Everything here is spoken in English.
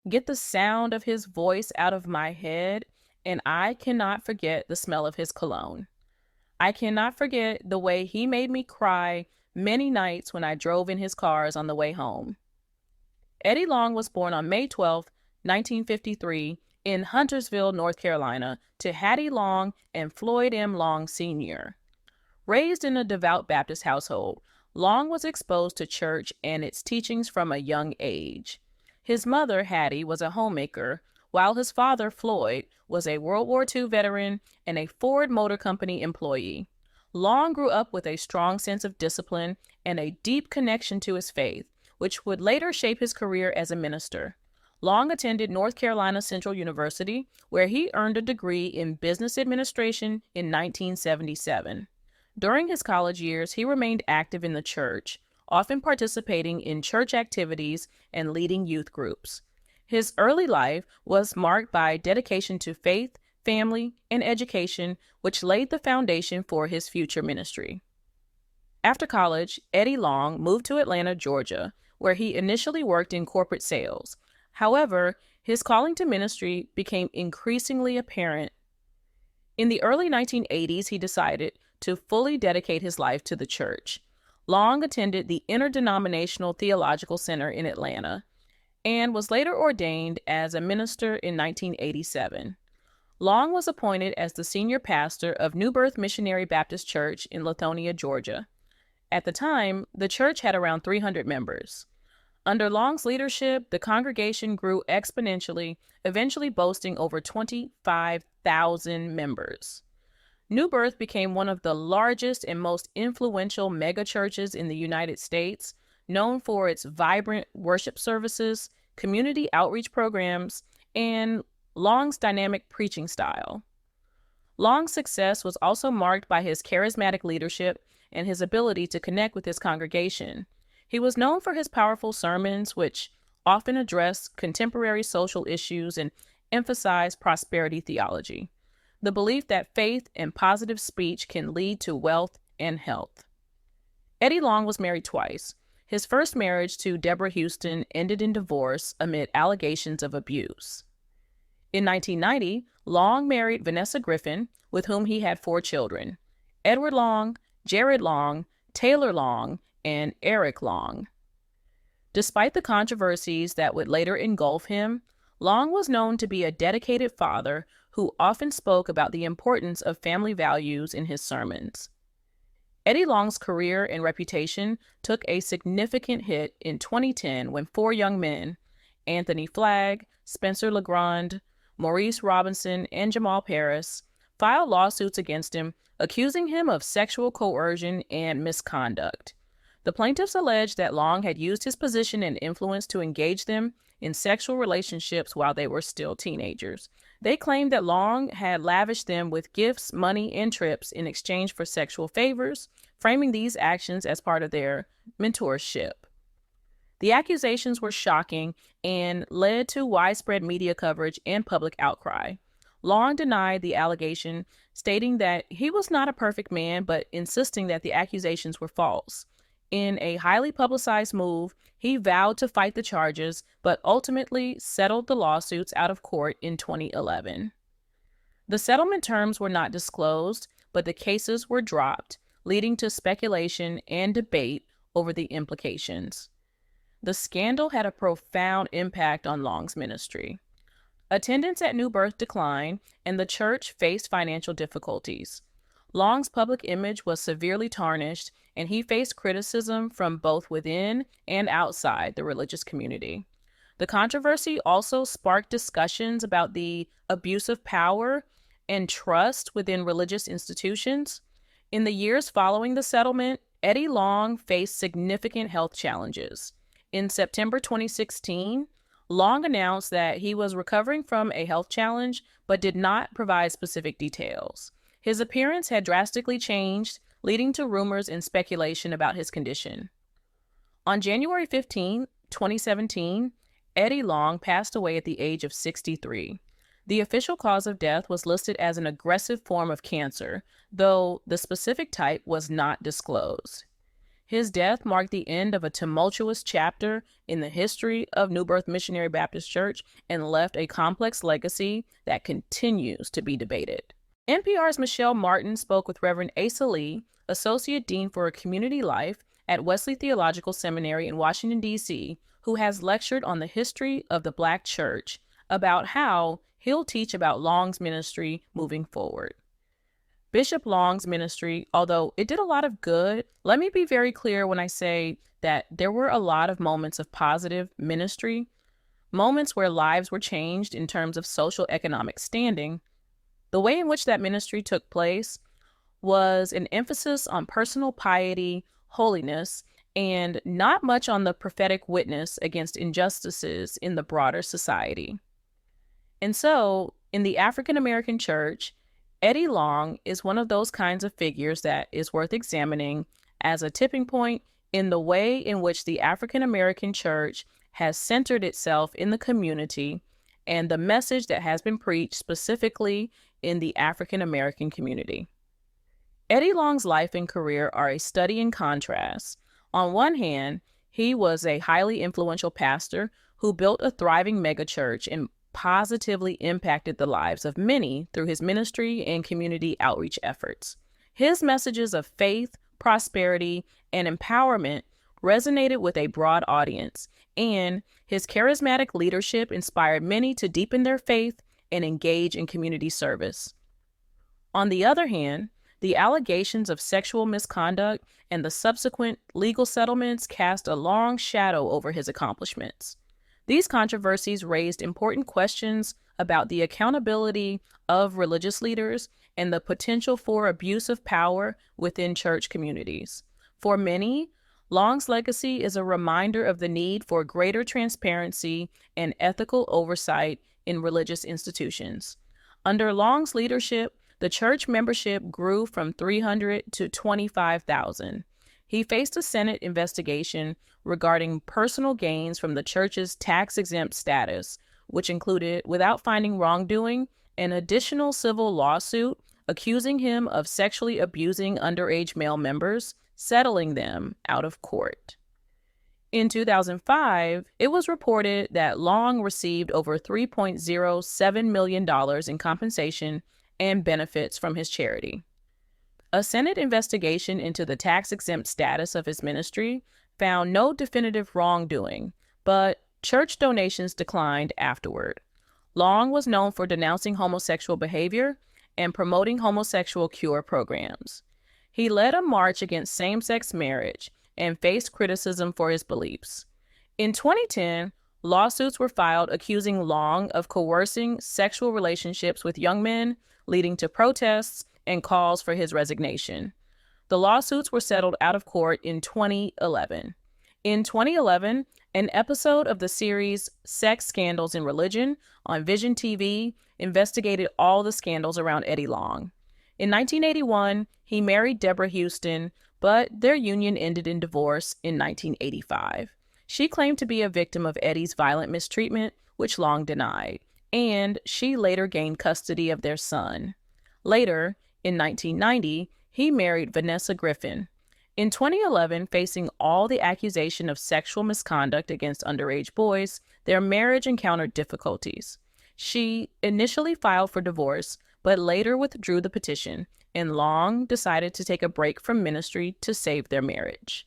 get the sound of his voice out of my head, and I cannot forget the smell of his cologne. I cannot forget the way he made me cry many nights when I drove in his cars on the way home. Eddie Long was born on May 12, 1953, in Huntersville, North Carolina, to Hattie Long and Floyd M. Long Sr. Raised in a devout Baptist household, Long was exposed to church and its teachings from a young age. His mother, Hattie, was a homemaker, while his father, Floyd, was a World War II veteran and a Ford Motor Company employee. Long grew up with a strong sense of discipline and a deep connection to his faith, which would later shape his career as a minister. Long attended North Carolina Central University, where he earned a degree in business administration in 1977. During his college years, he remained active in the church, often participating in church activities and leading youth groups. His early life was marked by dedication to faith, family, and education, which laid the foundation for his future ministry. After college, Eddie Long moved to Atlanta, Georgia, where he initially worked in corporate sales. However, his calling to ministry became increasingly apparent. In the early 1980s, he decided to fully dedicate his life to the church. Long attended the Interdenominational Theological Center in Atlanta and was later ordained as a minister in 1987. Long was appointed as the senior pastor of New Birth Missionary Baptist Church in Lithonia, Georgia. At the time, the church had around 300 members. Under Long's leadership, the congregation grew exponentially, eventually boasting over 25,000 members. New Birth became one of the largest and most influential megachurches in the United States, known for its vibrant worship services, community outreach programs, and Long's dynamic preaching style. Long's success was also marked by his charismatic leadership and his ability to connect with his congregation. He was known for his powerful sermons, which often addressed contemporary social issues and emphasized prosperity theology, the belief that faith and positive speech can lead to wealth and health. Eddie Long was married twice. His first marriage to Deborah Houston ended in divorce amid allegations of abuse. In 1990, Long married Vanessa Griffin, with whom he had 4 children: Edward Long, Jared Long, Taylor Long, and Eric Long. Despite the controversies that would later engulf him, Long was known to be a dedicated father who often spoke about the importance of family values in his sermons. Eddie Long's career and reputation took a significant hit in 2010 when 4 young men, Anthony Flagg, Spencer LeGrand, Maurice Robinson, and Jamal Paris, filed lawsuits against him, accusing him of sexual coercion and misconduct. The plaintiffs alleged that Long had used his position and influence to engage them in sexual relationships while they were still teenagers. They claimed that Long had lavished them with gifts, money, and trips in exchange for sexual favors, framing these actions as part of their mentorship. The accusations were shocking and led to widespread media coverage and public outcry. Long denied the allegation, stating that he was not a perfect man, but insisting that the accusations were false. In a highly publicized move, he vowed to fight the charges, but ultimately settled the lawsuits out of court in 2011. The settlement terms were not disclosed, but the cases were dropped, leading to speculation and debate over the implications. The scandal had a profound impact on Long's ministry. Attendance at New Birth declined, and the church faced financial difficulties. Long's public image was severely tarnished, and he faced criticism from both within and outside the religious community. The controversy also sparked discussions about the abuse of power and trust within religious institutions. In the years following the settlement, Eddie Long faced significant health challenges. In September 2016, Long announced that he was recovering from a health challenge, but did not provide specific details. His appearance had drastically changed, leading to rumors and speculation about his condition. On January 15, 2017, Eddie Long passed away at the age of 63. The official cause of death was listed as an aggressive form of cancer, though the specific type was not disclosed. His death marked the end of a tumultuous chapter in the history of New Birth Missionary Baptist Church and left a complex legacy that continues to be debated. NPR's Michelle Martin spoke with Reverend Asa Lee, Associate Dean for Community Life at Wesley Theological Seminary in Washington, D.C., who has lectured on the history of the Black church, about how he'll teach about Long's ministry moving forward. Bishop Long's ministry, although it did a lot of good, let me be very clear when I say that there were a lot of moments of positive ministry, moments where lives were changed in terms of social economic standing. The way in which that ministry took place was an emphasis on personal piety, holiness, and not much on the prophetic witness against injustices in the broader society. And so, in the African American church, Eddie Long is one of those kinds of figures that is worth examining as a tipping point in the way in which the African American church has centered itself in the community and the message that has been preached specifically in the African American community. Eddie Long's life and career are a study in contrast. On one hand, he was a highly influential pastor who built a thriving megachurch and positively impacted the lives of many through his ministry and community outreach efforts. His messages of faith, prosperity, and empowerment resonated with a broad audience, and his charismatic leadership inspired many to deepen their faith and engage in community service. On the other hand, the allegations of sexual misconduct and the subsequent legal settlements cast a long shadow over his accomplishments. These controversies raised important questions about the accountability of religious leaders and the potential for abuse of power within church communities. For many, Long's legacy is a reminder of the need for greater transparency and ethical oversight in religious institutions. Under Long's leadership, the church membership grew from 300 to 25,000. He faced a Senate investigation regarding personal gains from the church's tax-exempt status, which included, without finding wrongdoing, an additional civil lawsuit accusing him of sexually abusing underage male members, settling them out of court. In 2005, it was reported that Long received over $3.07 million in compensation and benefits from his charity. A Senate investigation into the tax-exempt status of his ministry found no definitive wrongdoing, but church donations declined afterward. Long was known for denouncing homosexual behavior and promoting homosexual cure programs. He led a march against same-sex marriage and faced criticism for his beliefs. In 2010, lawsuits were filed accusing Long of coercing sexual relationships with young men, leading to protests and calls for his resignation. The lawsuits were settled out of court in 2011. In 2011, an episode of the series Sex Scandals in Religion on Vision TV investigated all the scandals around Eddie Long. In 1981, he married Deborah Houston, but their union ended in divorce in 1985. She claimed to be a victim of Eddie's violent mistreatment, which Long denied, and she later gained custody of their son. Later, in 1990, he married Vanessa Griffin. In 2011, facing all the accusation of sexual misconduct against underage boys, their marriage encountered difficulties. She initially filed for divorce, but later withdrew the petition, and Long decided to take a break from ministry to save their marriage.